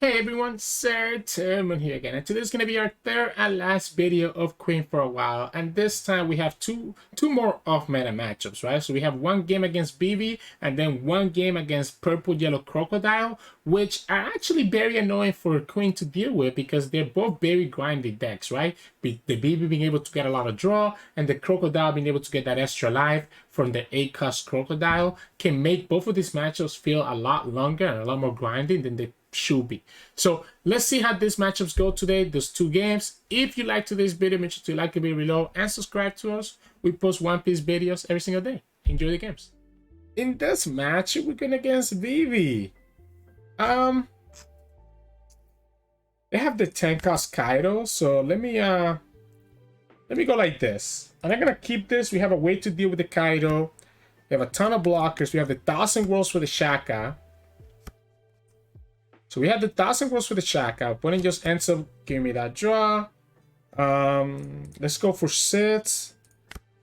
Hey everyone, Sirturmund here again, and today's gonna be our third and last video of Queen for a while, and this time we have two more off-meta matchups, right? So we have one game against Vivi, and then one game against Purple Yellow Crocodile, which are actually very annoying for Queen to deal with because they're both very grindy decks, right? The Vivi being able to get a lot of draw, and the Crocodile being able to get that extra life from the 8-cost Crocodile can make both of these matchups feel a lot longer and a lot more grinding than they should be. So let's see how these matchups go today. There's two games. If you like today's video, make sure to like the video below and subscribe to us. We post One Piece videos every single day. Enjoy the games. In this match, we're going against Vivi. They have the 10-cost Kaido, so let me go like this. And I'm gonna keep this. We have a way to deal with the Kaido. We have a ton of blockers. We have the 1,000 Worlds for the Shaka. So we have the 1,000 Worlds for the Shaka. Opponent just ends up giving me that draw. Let's go for sits.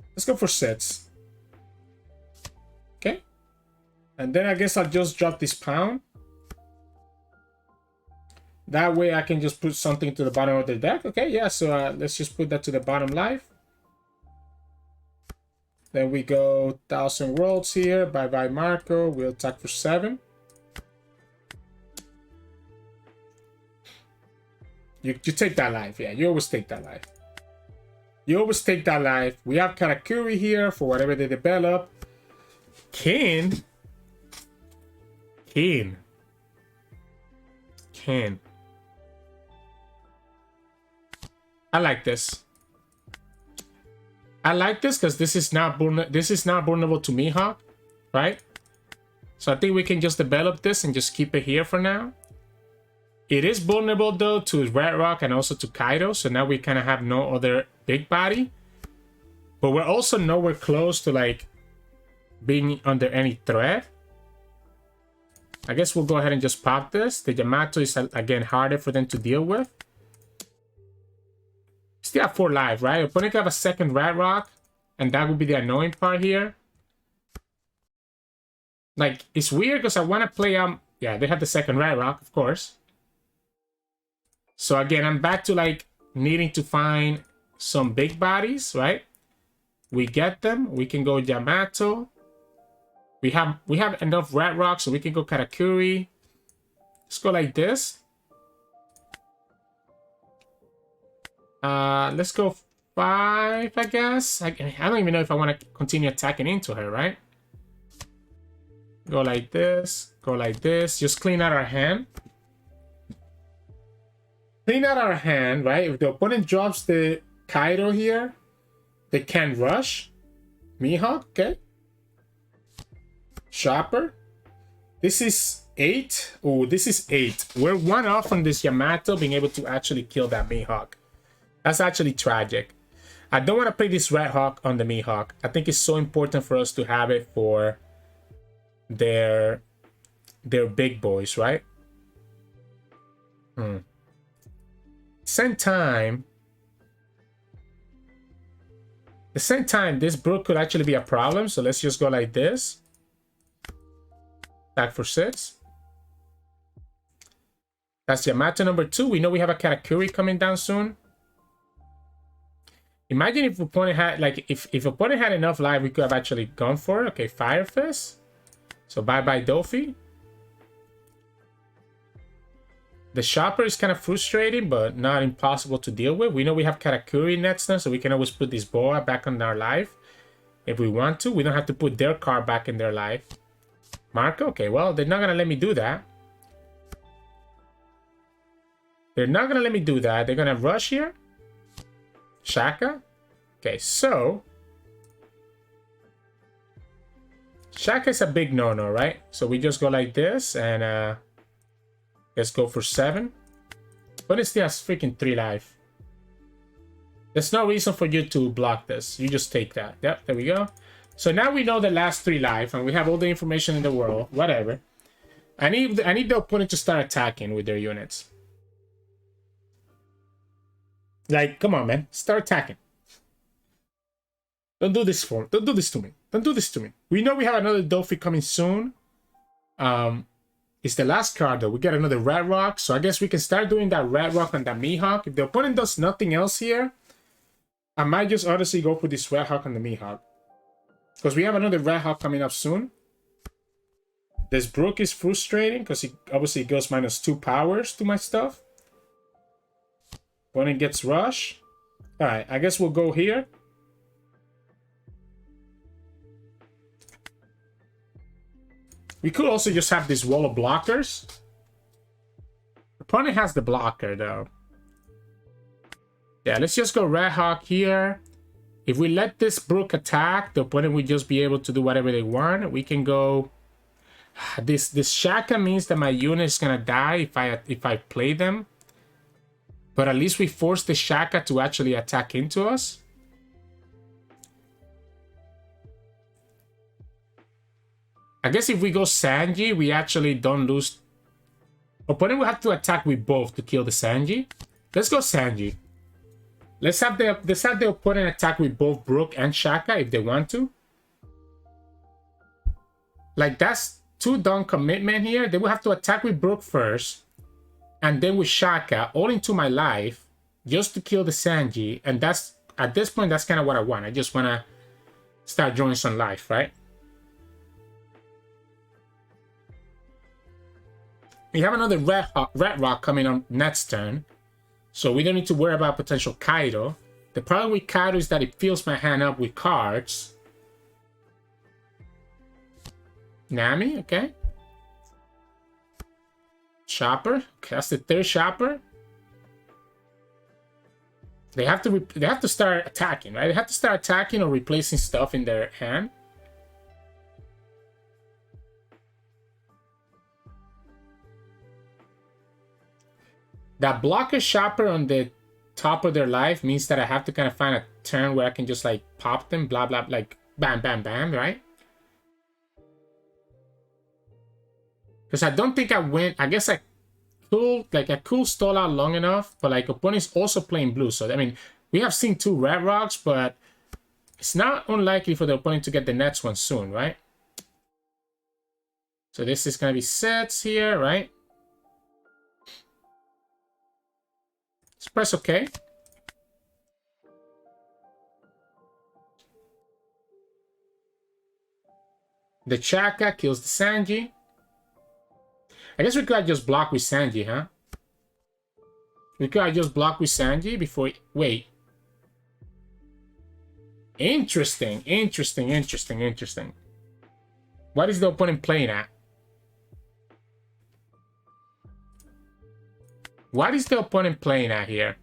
Let's go for sits. Okay. And then I guess I'll just drop this pound. That way I can just put something to the bottom of the deck. Okay, yeah, so let's just put that to the bottom life. Then we go 1,000 Worlds here. Bye-bye, Marco. We'll attack for 7. You take that life. Yeah, you always take that life. You always take that life. We have Katakuri here for whatever they develop. Ken. I like this. I like this because this is not vulnerable to Mihawk, right? So I think we can just develop this and just keep it here for now. It is vulnerable though to Red Roc and also to Kaido, so now we kind of have no other big body. But we're also nowhere close to like being under any threat. I guess we'll go ahead and just pop this. The Yamato is again harder for them to deal with. Still have 4 life, right? Opponent could have a second Red Roc, and that would be the annoying part here. Like, it's weird because I want to play yeah, they have the second Red Roc, of course. So again, I'm back to like needing to find some big bodies, right? We get them. We can go Yamato. We have enough Red Roc, so we can go Katakuri. Let's go like this. Let's go 5, I guess. I don't even know if I want to continue attacking into her, right? Go like this. Go like this. Just clean out our hand. Clean out our hand, right? If the opponent drops the Kaido here, they can rush. Mihawk, okay. Chopper. This is 8. Oh, this is 8. We're 1 off from this Yamato being able to actually kill that Mihawk. That's actually tragic. I don't want to play this Red Hawk on the Mihawk. I think it's so important for us to have it for their big boys, right? Same time, this Brook could actually be a problem. So let's just go like this. Back for 6. That's Yamato number 2. We know we have a Katakuri coming down soon. Imagine if opponent had if opponent had enough life, we could have actually gone for it. Okay, Fire Fist. So bye-bye Dofi. The Chopper is kind of frustrating, but not impossible to deal with. We know we have Katakuri next now, so we can always put this Boa back on our life if we want to. We don't have to put their card back in their life. Marco? Okay, well, they're not going to let me do that. They're not going to let me do that. They're going to rush here. Shaka? Okay, so Shaka is a big no-no, right? So we just go like this and let's go for 7. But it still has freaking 3 life. There's no reason for you to block this. You just take that. Yep, there we go. So now we know the last 3 life and we have all the information in the world. Whatever. I need the opponent to start attacking with their units. Like, come on, man. Start attacking. Don't do this for me. Don't do this to me. Don't do this to me. We know we have another Dofi coming soon. It's the last card though. We get another Red Roc, so I guess we can start doing that Red Roc on the Mihawk. If the opponent does nothing else here, I might just honestly go for this Red Hawk on the Mihawk. Because we have another Red Hawk coming up soon. This Brook is frustrating because he obviously goes -2 powers to my stuff. Opponent gets Rush. Alright, I guess we'll go here. We could also just have this wall of blockers. Opponent has the blocker though. Yeah, let's just go Red Hawk here. If we let this Brook attack, the opponent will just be able to do whatever they want. We can go... This Shaka means that my unit is gonna die if I play them. But at least we force the Shaka to actually attack into us. I guess if we go Sanji, we actually don't lose. Opponent will have to attack with both to kill the Sanji. Let's go Sanji. Let's have the opponent attack with both Brook and Shaka if they want to. Like, that's too dumb commitment here. They will have to attack with Brook first. And then with Shaka, all into my life, just to kill the Sanji. And that's, at this point, that's kind of what I want. I just want to start drawing some life, right? We have another Red Roc coming on next turn. So we don't need to worry about potential Kaido. The problem with Kaido is that it fills my hand up with cards. Nami, okay. Chopper, okay, that's the third Chopper. They have to start attacking, right? They have to start attacking or replacing stuff in their hand. That blocker Chopper on the top of their life means that I have to kind of find a turn where I can just like pop them, blah blah, like bam bam bam, right? Because I don't think I win. I guess I could stall out long enough, but like opponent's also playing blue. So I mean, we have seen 2 Red Rocs, but it's not unlikely for the opponent to get the next one soon, right? So this is gonna be sets here, right? Let's press OK. The Chaka kills the Sanji. I guess we could just block with Sanji, huh? We could just block with Sanji before... Wait. Interesting, interesting, interesting, interesting. What is the opponent playing at? What is the opponent playing at here?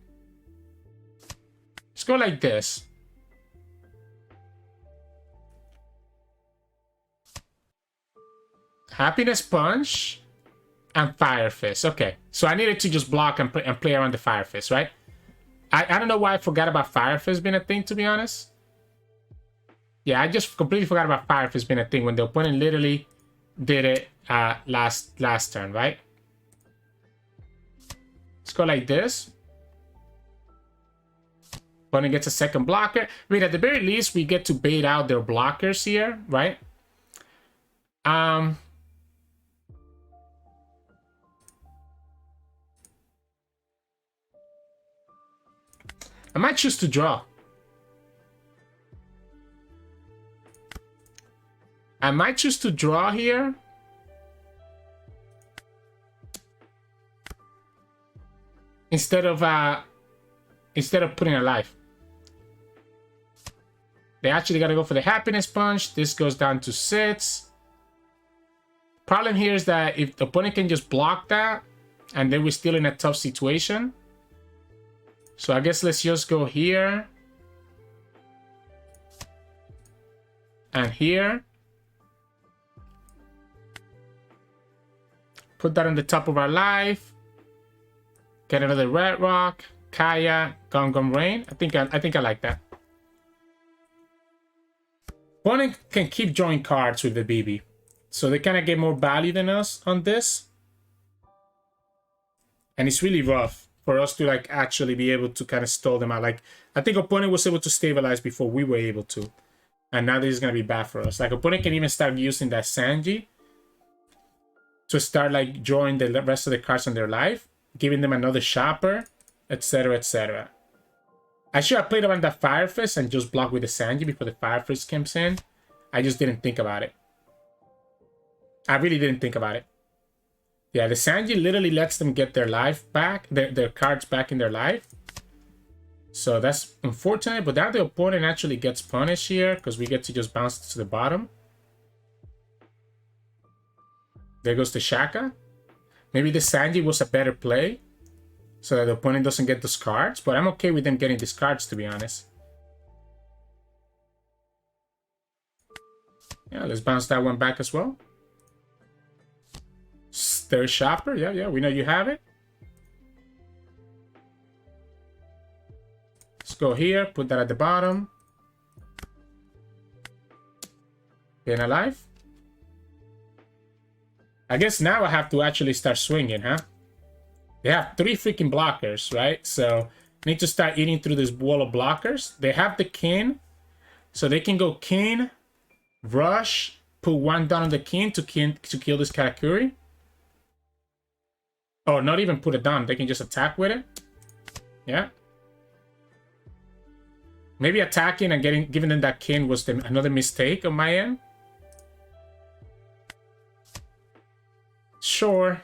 Let's go like this. Happiness Punch and Fire Fist. Okay, so I needed to just block and play around the Fire Fist, right? I don't know why I forgot about Fire Fist being a thing, to be honest. Yeah, I just completely forgot about Fire Fist being a thing when the opponent literally did it last turn, right? Let's go like this. Opponent gets a second blocker. I mean, at the very least, we get to bait out their blockers here, right? I might choose to draw. I might choose to draw here. Instead of putting a life. They actually gotta go for the Happiness Punch. This goes down to 6. Problem here is that if the opponent can just block that, and then we're still in a tough situation. So I guess let's just go here. And here. Put that on the top of our life. Get another Red Roc, Kaya, Gum Gum Rain. I think I like that. Opponent can keep drawing cards with the Vivi, so they kind of get more value than us on this. And it's really rough for us to like actually be able to kind of stall them out. Like I think opponent was able to stabilize before we were able to, and now this is gonna be bad for us. Like opponent can even start using that Sanji. to start like drawing the rest of the cards on their life, giving them another shopper, etc., etc. I should have played around that Fire Fist and just blocked with the Sanji before the Fire Fist comes in. I just didn't think about it. I really didn't think about it. Yeah, the Sanji literally lets them get their life back, their cards back in their life. So that's unfortunate, but now the opponent actually gets punished here because we get to just bounce to the bottom. There goes the Shaka. Maybe the Sanji was a better play so that the opponent doesn't get those cards, but I'm okay with them getting these cards, to be honest. Yeah, let's bounce that one back as well. Third shopper, yeah, we know you have it. Let's go here, put that at the bottom. Being alive. I guess now I have to actually start swinging, huh? They have 3 freaking blockers, right? So I need to start eating through this wall of blockers. They have the king, so they can go king, rush, put 1 down on the king to kill this Katakuri. Oh, not even put it down. They can just attack with it. Yeah. Maybe attacking and giving them that king was another mistake on my end. Sure.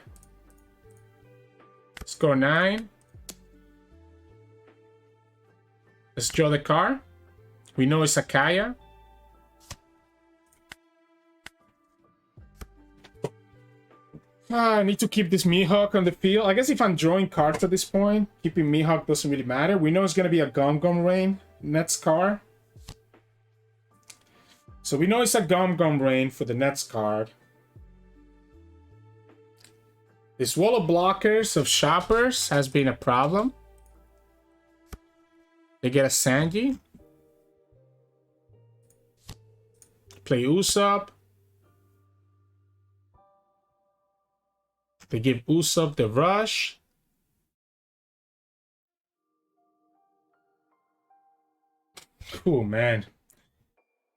Score 9. Let's draw the card. We know it's Akaya. I need to keep this Mihawk on the field. I guess if I'm drawing cards at this point, keeping Mihawk doesn't really matter. We know it's going to be a Gum Gum Rain next card. So we know it's a Gum Gum Rain for the next card. This wall of blockers of shoppers has been a problem. They get a Sanji. Play Usopp. They give Usopp the rush. Oh man.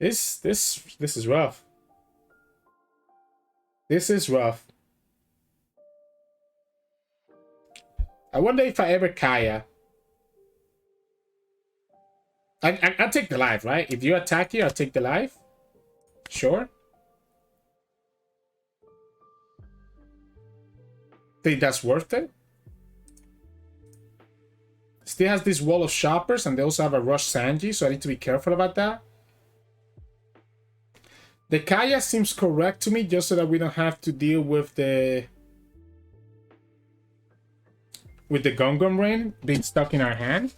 This is rough. This is rough. I wonder if I ever Kaya. I'll take the life, right? If you attack here, I'll take the life. Sure. Think that's worth it. Still has this wall of shoppers, and they also have a rush Sanji, so I need to be careful about that. The Kaya seems correct to me, just so that we don't have to deal with the Gum Gum Rain being stuck in our hand.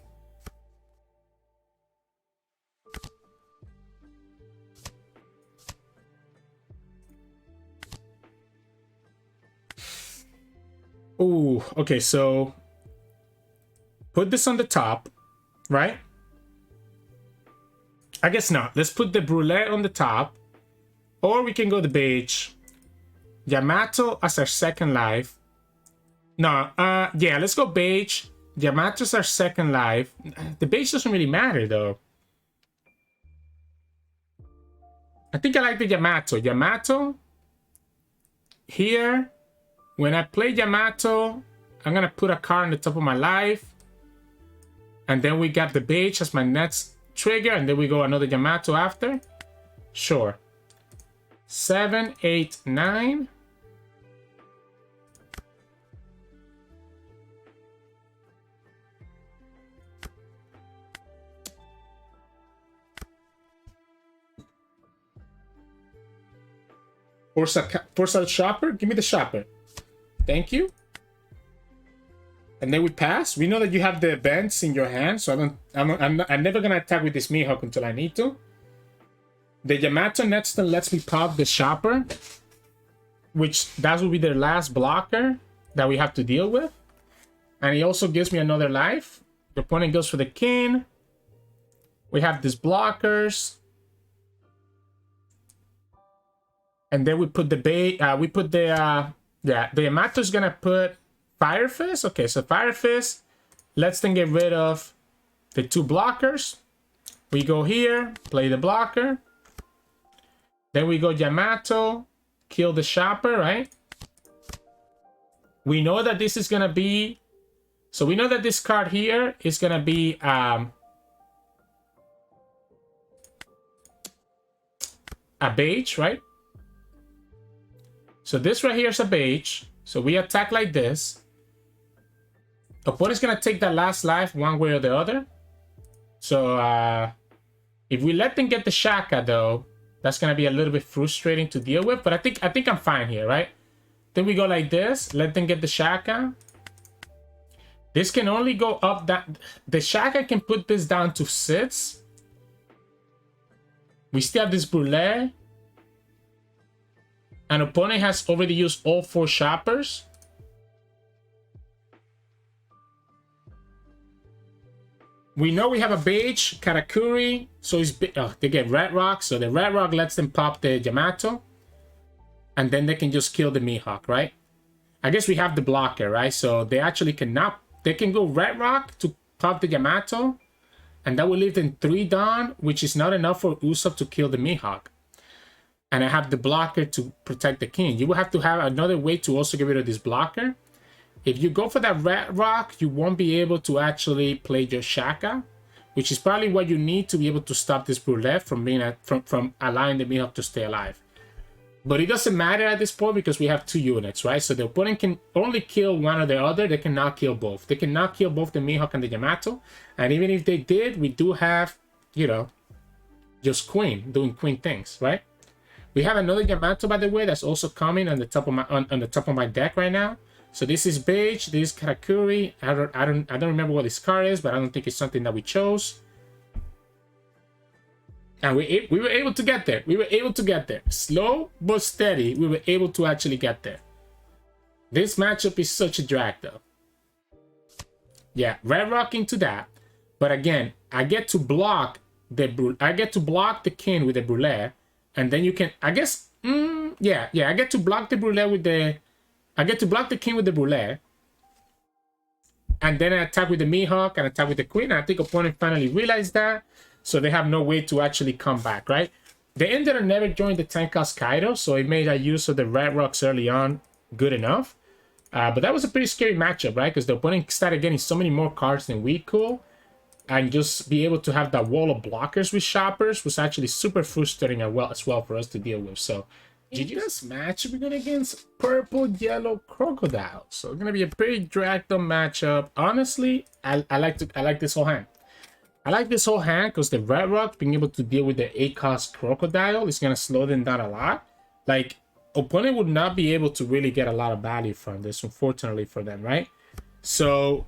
Ooh, okay, so put this on the top, right? I guess not. Let's put the Brulee on the top, or we can go the Bege. Yamato as our second life. No, yeah, let's go Bege. Yamato's our second life. The Bege doesn't really matter, though. I think I like the Yamato. Yamato, here. When I play Yamato, I'm going to put a card on the top of my life. And then we got the Bege as my next trigger. And then we go another Yamato after. Sure. 7, 8, 9. Force out shopper? Give me the shopper. Thank you. And then we pass. We know that you have the events in your hand, so I'm never gonna attack with this Mihawk until I need to. The Yamato next turn lets me pop the shopper, which that will be their last blocker that we have to deal with. And he also gives me another life. The opponent goes for the king. We have these blockers. And then we put the the Yamato's gonna put Fire Fist. Okay, so Fire Fist lets them get rid of the 2 blockers. We go here, play the blocker. Then we go Yamato, kill the shopper, right? We know that this is gonna be, so we know that this card here is gonna be a Bege, right? So this right here is a Bege. So we attack like this. Opponent's gonna take that last life one way or the other. So if we let them get the Shaka though, that's gonna be a little bit frustrating to deal with. But I think I'm fine here, right? Then we go like this, let them get the Shaka. This can only go up that the Shaka can put this down to 6. We still have this Brulee. An opponent has already used all 4 shoppers. We know we have a Bege, Katakuri, so they get Red Roc, so the Red Roc lets them pop the Yamato. And then they can just kill the Mihawk, right? I guess we have the blocker, right? So they actually cannot, they can go Red Roc to pop the Yamato. And that will leave them 3 down, which is not enough for Usopp to kill the Mihawk. And I have the blocker to protect the king. You will have to have another way to also get rid of this blocker. If you go for that Red Roc, you won't be able to actually play your Shaka, which is probably what you need to be able to stop this Brulee from being from allowing the Mihawk to stay alive. But it doesn't matter at this point because we have 2 units, right? So the opponent can only kill one or the other. They cannot kill both. They cannot kill both the Mihawk and the Yamato. And even if they did, we do have, you know, just Queen doing Queen things, right? We have another Yamato, by the way, that's also coming on the top of my on the top of my deck right now. So this is Bege, this is Katakuri. I don't remember what this card is, but I don't think it's something that we chose. And we were able to get there. We were able to get there. Slow but steady, we were able to actually get there. This matchup is such a drag, though. Yeah, Red Roc into that. But again, I get to block the king with the Brulee, and then you can, I guess, yeah, I get to block the Brulee with the, I get to block the king with the Brulee, and then I attack with the Mihawk and attack with the queen. And I think opponent finally realized that. So they have no way to actually come back, right? They ended up never joining the 10 cost Kaido, so it made a use of the Red Rocs early on good enough. But that was a pretty scary matchup, right? Because the opponent started getting so many more cards than we could. And just be able to have that wall of blockers with shoppers was actually super frustrating as well for us to deal with. So GG's match, we're going against Purple Yellow Crocodile. So it's going to be a pretty dragged up matchup. Honestly, I like this whole hand. I like this whole hand because the Red Roc being able to deal with the 8-cost Crocodile is going to slow them down a lot. Like, opponent would not be able to really get a lot of value from this, unfortunately for them, right? So,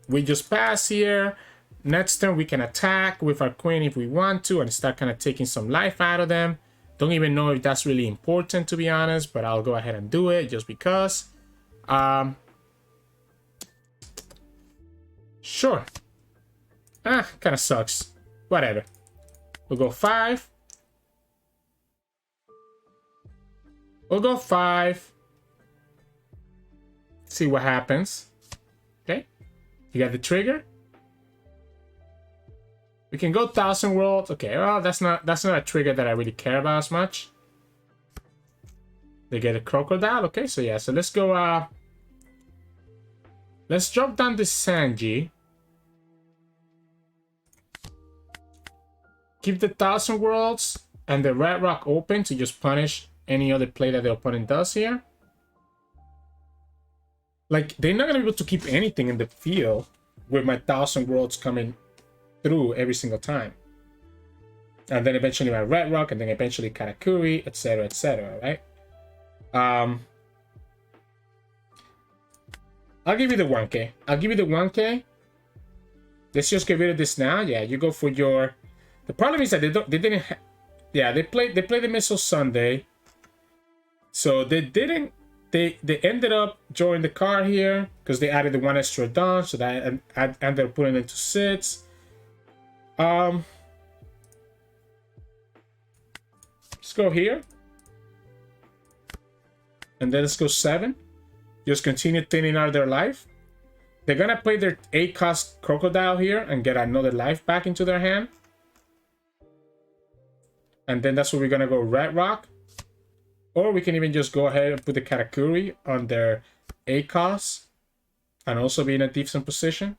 we just pass here. Next turn, we can attack with our queen if we want to and start kind of taking some life out of them. Don't even know if that's really important, to be honest, but I'll go ahead and do it just because. Sure. Kind of sucks. Whatever. We'll go 5. We'll go 5. See what happens. Okay. You got the trigger. We can go 1,000 worlds. Okay, well, that's not a trigger that I really care about as much. They get a crocodile. Okay, so yeah, so let's go. Let's drop down this Sanji. Keep the 1,000 worlds and the Red Roc open to just punish any other play that the opponent does here. Like, they're not gonna be able to keep anything in the field with my 1,000 worlds coming through every single time. And then eventually my Red Roc, and then eventually Katakuri, etc., right? I'll give you the 1k. I'll give you the 1k. Let's just get rid of this now. Yeah, you go for your... The problem is that they didn't... Yeah, they played the Missile Sunday. So they didn't... They ended up drawing the card here because they added the 1 extra dawn, so that I ended up putting it to 6. Let's go here. And then let's go 7. Just continue thinning out their life. They're gonna play their 8-cost Crocodile here and get another life back into their hand. And then that's where we're gonna go Red Roc. Or we can even just go ahead and put the Katakuri on their ACOS and also be in a decent position.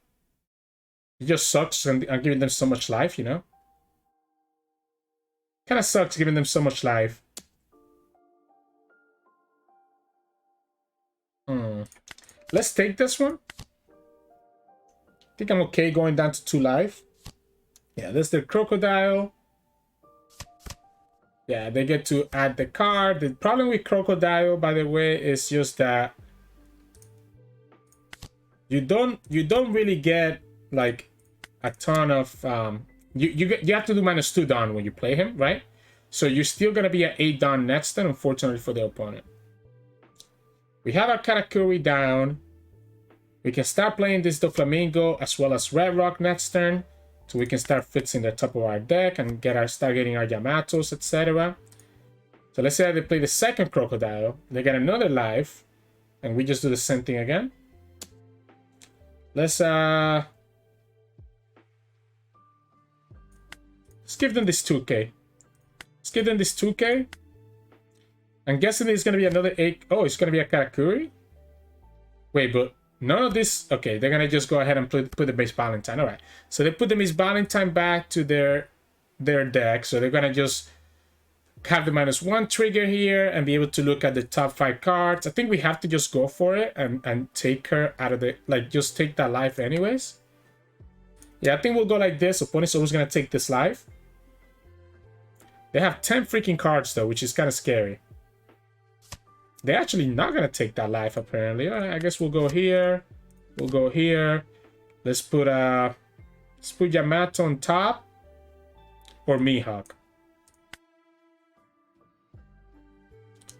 It just sucks and I'm giving them so much life, you know? Kind of sucks giving them so much life. Let's take this one. I think I'm okay going down to 2 life. Yeah, this is the crocodile. Yeah, they get to add the card. The problem with crocodile, by the way, is just that you don't really get like a ton of you have to do -2 down when you play him, right? So you're still gonna be at 8 down next turn, unfortunately for the opponent. We have our Katakuri down. We can start playing this Doflamingo as well as Red Roc next turn. So we can start fixing the top of our deck and start getting our Yamatos, etc. So let's say they play the second Crocodile. They get another life. And we just do the same thing again. Let's give them this 2k. Let's give them this 2k. I'm guessing it's going to be another 8. Oh, it's going to be a Katakuri? Wait, but none of this... Okay, they're going to just go ahead and put the Miss Valentine. All right. So they put the Miss Valentine back to their deck. So they're going to just have the -1 trigger here and be able to look at the top 5 cards. I think we have to just go for it and take her out of the... Like, just take that life anyways. Yeah, I think we'll go like this. Opponent's always going to take this life. They have 10 freaking cards, though, which is kind of scary. They're actually not going to take that life, apparently. I guess we'll go here. We'll go here. Let's put Yamato on top. Or Mihawk.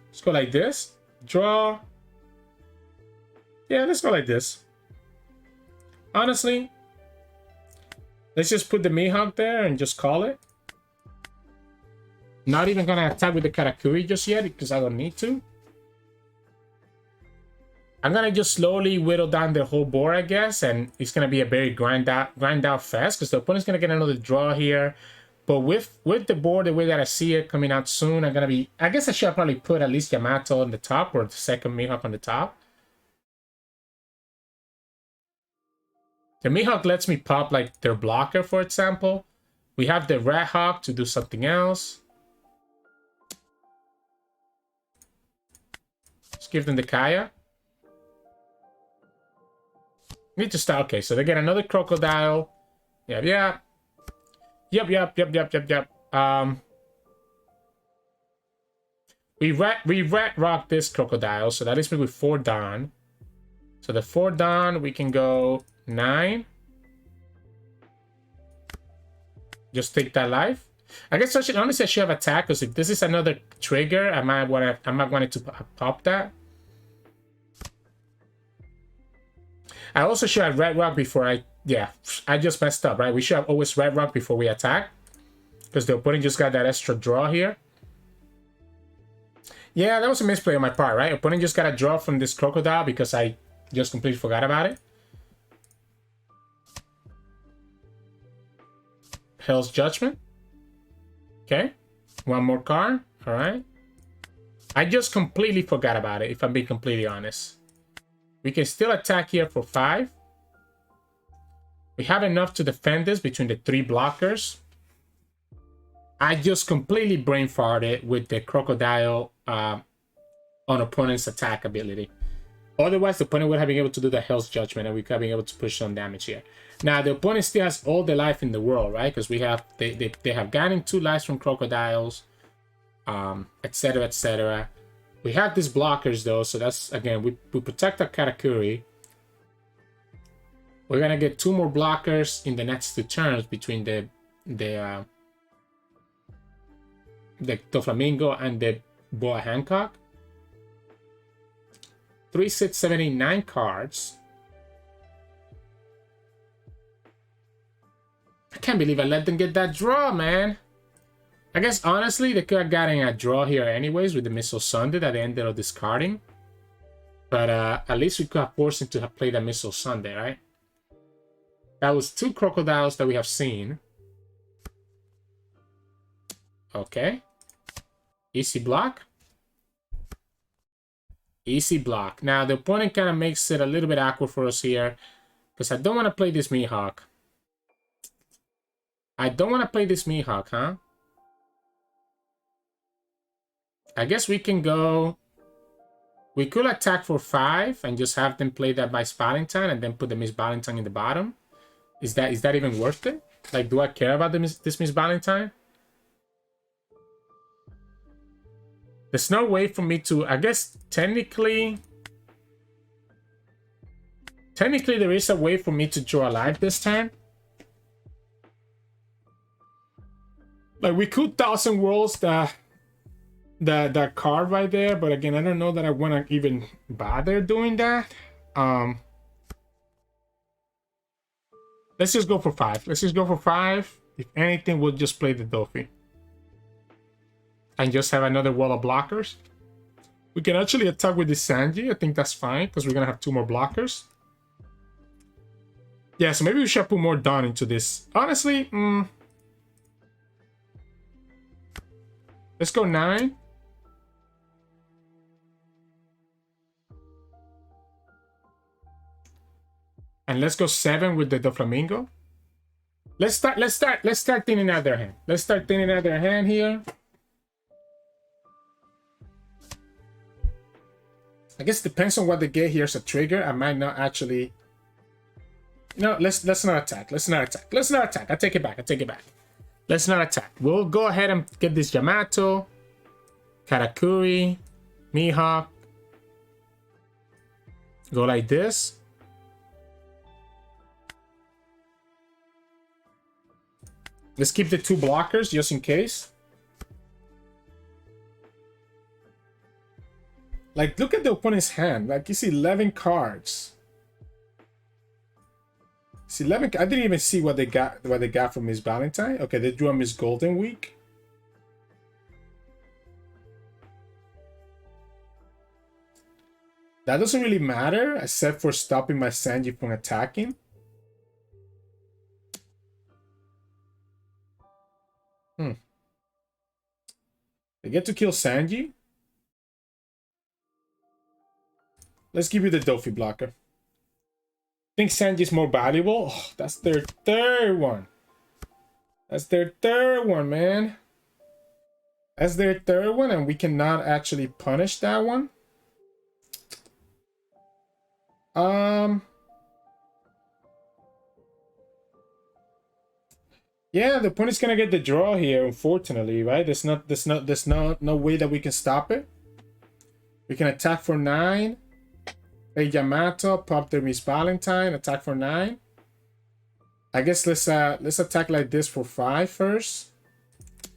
Let's go like this. Draw. Yeah, let's go like this. Honestly, let's just put the Mihawk there and just call it. Not even going to attack with the Katakuri just yet because I don't need to. I'm going to just slowly whittle down the whole board, I guess. And it's going to be a very grind out fest because the opponent's going to get another draw here. But with the board, the way that I see it coming out soon, I'm going to be... I guess I should probably put at least Yamato on the top or the second Mihawk on the top. The Mihawk lets me pop like their blocker, for example. We have the Red Roc to do something else. Let's give them the Kaya. Need to start. Okay, so they get another Crocodile. Yeah. Yep. We Red Roc this Crocodile, so that leaves me with 4 down. So the 4 down, we can go 9. Just take that life. I guess I should honestly have attack because if this is another trigger, I might want to pop that. I also should have Red Roc before I just messed up, right? We should have always Red Roc before we attack. Because the opponent just got that extra draw here. Yeah, that was a misplay on my part, right? Opponent just got a draw from this Crocodile because I just completely forgot about it. Hell's Judgment. Okay. 1 more card. Alright. I just completely forgot about it, if I'm being completely honest. We can still attack here for 5. We have enough to defend this between the 3 blockers. I just completely brain farted with the Crocodile on opponent's attack ability. Otherwise, the opponent would have been able to do the Hell's Judgment and we could have been able to push some damage here. Now, the opponent still has all the life in the world, right? Because we have they have gotten 2 lives from Crocodiles, etc., etc. We have these blockers though, so that's, again, we protect our Katakuri. We're gonna get 2 more blockers in the next 2 turns between the Doflamingo and the Boa Hancock. 3, 6, 7, 8, 9 cards. I can't believe I let them get that draw, man. I guess, honestly, they could have gotten a draw here anyways with the Missile Sunday that they ended up discarding. But at least we could have forced him to have played a Missile Sunday, right? That was 2 Crocodiles that we have seen. Okay. Easy block. Easy block. Now, the opponent kind of makes it a little bit awkward for us here. Because I don't want to play this Mihawk. I don't want to play this Mihawk, huh? I guess we can go... We could attack for 5 and just have them play that Miss Valentine and then put the Miss Valentine in the bottom. Is that even worth it? Like, do I care about this Miss Valentine? There's no way for me to... I guess technically there is a way for me to draw a life this time. Like, we could 1,000 Worlds that card right there, but again, I don't know that I want to even bother doing that. Let's just go for 5. Let's just go for 5. If anything, we'll just play the Dofi. And just have another wall of blockers. We can actually attack with the Sanji. I think that's fine, because we're going to have 2 more blockers. Yeah, so maybe we should put more Dawn into this. Honestly, let's go 9. And let's go 7 with the Doflamingo. Let's start thinning out their hand. Let's start thinning out their hand here. I guess it depends on what they get here as a trigger. I might not actually... No, let's not attack. Let's not attack. Let's not attack. I take it back. I take it back. Let's not attack. We'll go ahead and get this Yamato, Katakuri, Mihawk. Go like this. Let's keep the 2 blockers just in case. Like, look at the opponent's hand. Like, it's 11 cards. It's 11. I didn't even see what they got from Miss Valentine. Okay, they drew a Miss Golden Week. That doesn't really matter, except for stopping my Sanji from attacking. They get to kill Sanji. Let's give you the Dofi blocker. I think Sanji's more valuable. Oh, that's their 3rd one. That's their 3rd one, man. That's their 3rd one, and we cannot actually punish that one. Yeah, the opponent's gonna get the draw here, unfortunately, right? There's no way that we can stop it. We can attack for 9. Play Yamato, pop the Miss Valentine, attack for 9. I guess let's attack like this for 5 first.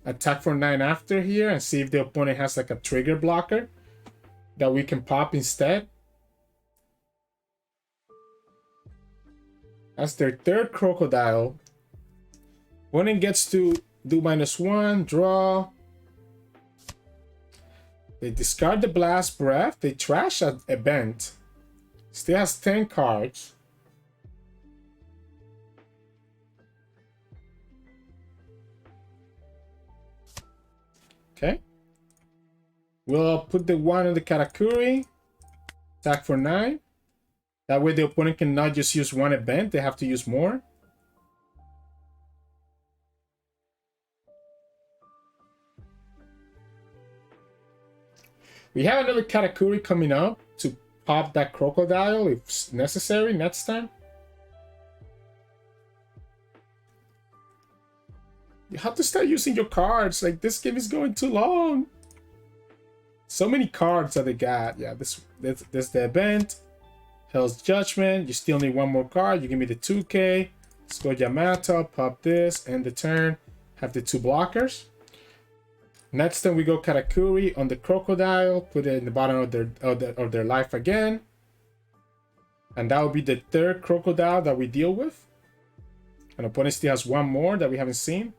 Attack for 9 after here and see if the opponent has like a trigger blocker that we can pop instead. That's their 3rd Crocodile. Opponent gets to do -1, draw. They discard the Blast Breath. They trash an event. Still has 10 cards. Okay. We'll put the 1 on the Katakuri. Attack for 9. That way the opponent cannot just use 1 event. They have to use more. We have another Katakuri coming up to pop that Crocodile if necessary next time. You have to start using your cards. Like, this game is going too long. So many cards that they got. Yeah, this the event. Hell's Judgment. You still need 1 more card. You give me the 2K. Let's go Yamato. Pop this. End the turn. Have the 2 blockers. Next time we go Katakuri on the Crocodile, put it in the bottom of their life again. And that will be the 3rd Crocodile that we deal with. And opponent still has 1 more that we haven't seen.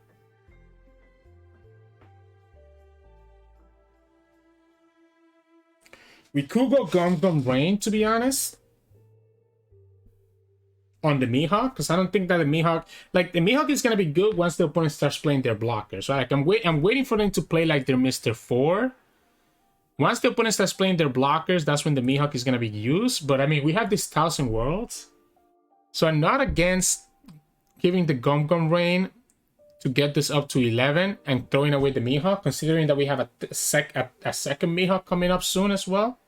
We could go Gundam Rain, to be honest. On the Mihawk, because I don't think that the Mihawk, like, the Mihawk is gonna be good once the opponent starts playing their blockers, right? Like, I'm waiting for them to play like their Mr. 4, Once the opponent starts playing their blockers, that's when the Mihawk is going to be used. But I mean, we have this 1,000 worlds. So I'm not against giving the Gum Gum Rain to get this up to 11 and throwing away the Mihawk, considering that we have a second Mihawk coming up soon as well.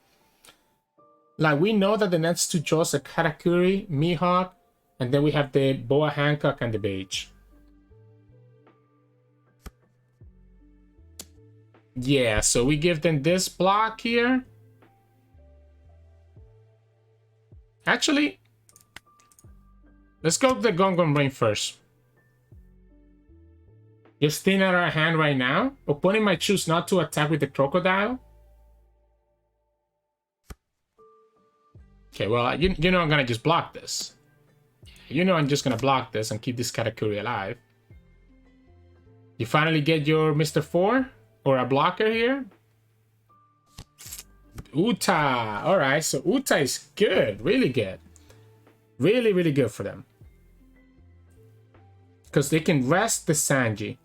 Like, we know that the next two draws are Katakuri, Mihawk, and then we have the Boa Hancock and the Bege. Yeah, so we give them this block here. Actually, let's go with the Gum Gum Rain first. Just thin out our hand right now. Opponent might choose not to attack with the Crocodile. Okay, well, you know I'm gonna just block this. You know I'm just gonna block this and keep this Katakuri alive. You finally get your Mr. 4 or a blocker here. Uta. Alright, so Uta is good. Really good. Really, really good for them. Because they can rest the Sanji.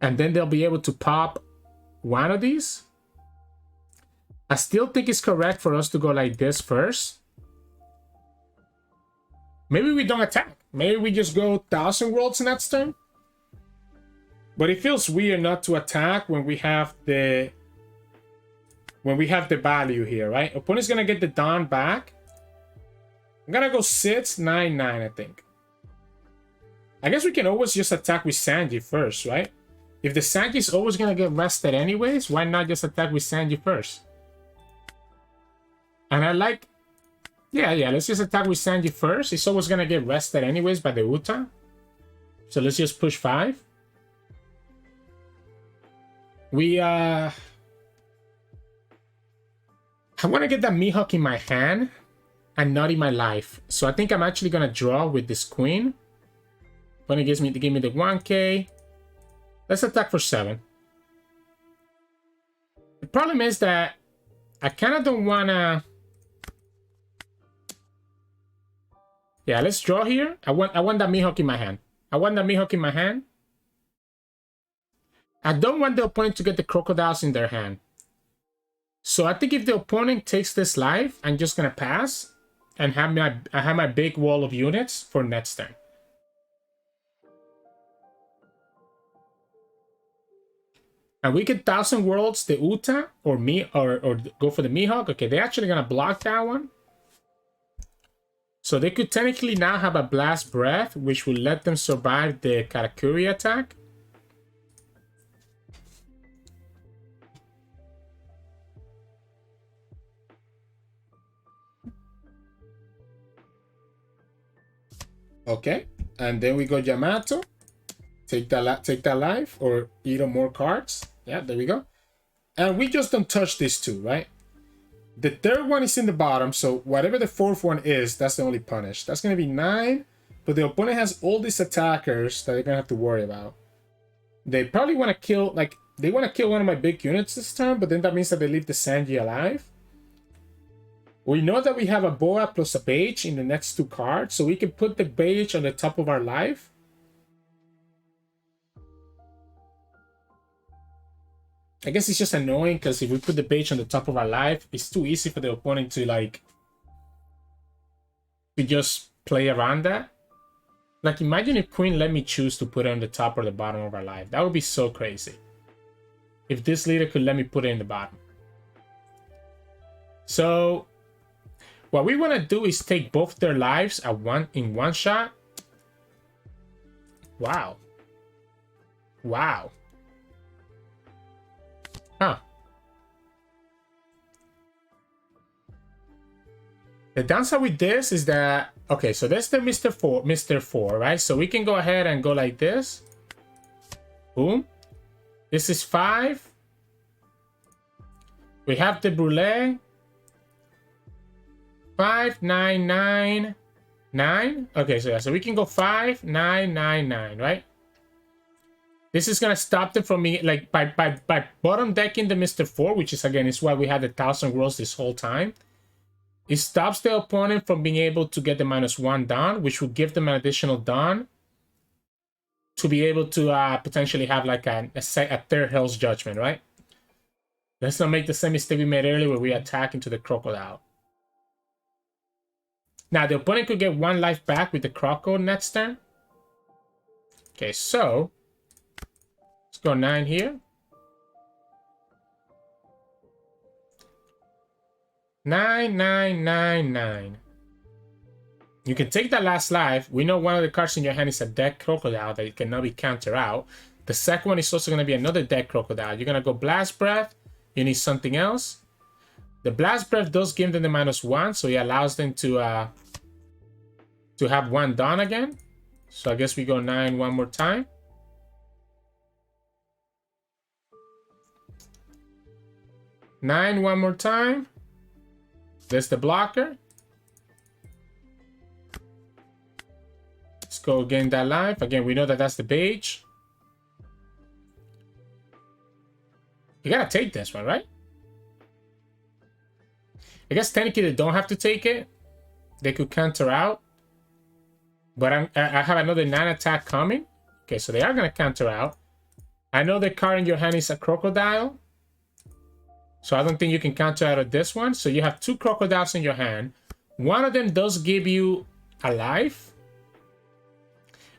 And then they'll be able to pop one of these. I still think it's correct for us to go like this first. Maybe we don't attack. Maybe we just go 1,000 worlds next turn. But it feels weird not to attack when we have the value here, right? Opponent's gonna get the Dawn back. I'm gonna go 6, 9, 9, I think. I guess we can always just attack with Sanji first, right? If the Sanji is always gonna get rested anyways, why not just attack with Sanji first? And I like... Yeah, let's just attack with Sanji first. It's always gonna get rested anyways by the Uta. So let's just push 5. I want to get that Mihawk in my hand and not in my life. So I think I'm actually gonna draw with this Queen. When it gives me to give me the 1k. Let's attack for 7. The problem is that I kind of don't wanna... Yeah, let's draw here. I want that Mihawk in my hand. I don't want the opponent to get the crocodiles in their hand. So I think if the opponent takes this life, I'm just gonna pass and have my big wall of units for next turn. And we get 1,000 worlds the Uta or me or go for the Mihawk. Okay, they're actually gonna block that one. So they could technically now have a Blast Breath, which will let them survive the Katakuri attack. Okay, and then we go Yamato. Take that life or eat on more cards. Yeah, there we go. And we just don't touch these two, right? The third one is in the bottom, so whatever the fourth one is, that's the only punish. That's gonna be 9, but the opponent has all these attackers that they're gonna have to worry about. They probably want to kill, like, they want to kill one of my big units this turn, but then that means that they leave the Sanji alive. We know that we have a Boa plus a Bege in the next 2 cards, so we can put the Bege on the top of our life. I guess it's just annoying because if we put the Bege on the top of our life, it's too easy for the opponent to, like, to just play around that. Like, imagine if Queen let me choose to put it on the top or the bottom of our life. That would be so crazy. If this leader could let me put it in the bottom. So, what we want to do is take both their lives in one shot. Wow. Wow. Huh. The downside with this is that, okay, so that's the Mr. 4, right? So we can go ahead and go like this. Boom. This is 5. We have the Brulee. 5, 9, 9, 9. Okay, so yeah, so we can go 5, 9, 9, 9, right? This is gonna stop them from me, like, by bottom decking the Mr. 4, which is, again, is why we had the 1,000 worlds this whole time. It stops the opponent from being able to get the -1 Dawn, which will give them an additional Dawn to be able to potentially have, like, a third Hell's Judgment, right? Let's not make the same mistake we made earlier where we attack into the crocodile. Now, the opponent could get 1 life back with the croco next turn. Okay, so let's go 9 here. 9, 9, 9, 9. You can take that last life. We know one of the cards in your hand is a dead crocodile that cannot be countered out. The second one is also going to be another dead crocodile. You're going to go Blast Breath. You need something else. The Blast Breath does give them the -1, so it allows them to have 1 done again. So I guess we go 9 one more time. Nine one more time. There's the blocker. Let's go gain that life. Again, we know that that's the Bege. You gotta take this one, right? I guess technically they don't have to take it. They could counter out. But I have another 9 attack coming. Okay, so they are gonna counter out. I know the card in your hand is a crocodile. So I don't think you can counter out of this one. So you have 2 crocodiles in your hand. One of them does give you a life.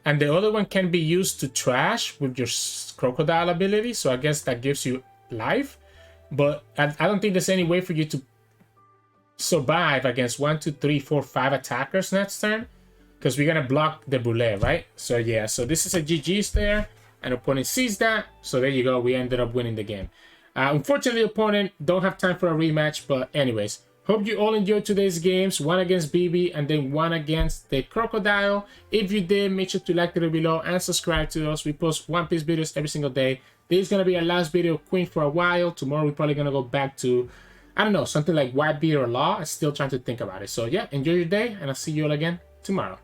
And the other one can be used to trash with your crocodile ability. So I guess that gives you life. But I don't think there's any way for you to survive against 1, 2, 3, 4, 5 attackers next turn. Because we're going to block the Brulee, right? So yeah, so this is a GG's there. And opponent sees that. So there you go. We ended up winning the game. Unfortunately, opponent don't have time for a rematch. But anyways, hope you all enjoyed today's games. One against BB and then one against the crocodile. If you did, make sure to like the video below and subscribe to us. We post One Piece videos every single day. This is going to be our last video of Queen for a while. Tomorrow, we're probably going to go back to, I don't know, something like Whitebeard or Law. I'm still trying to think about it. So yeah, enjoy your day and I'll see you all again tomorrow.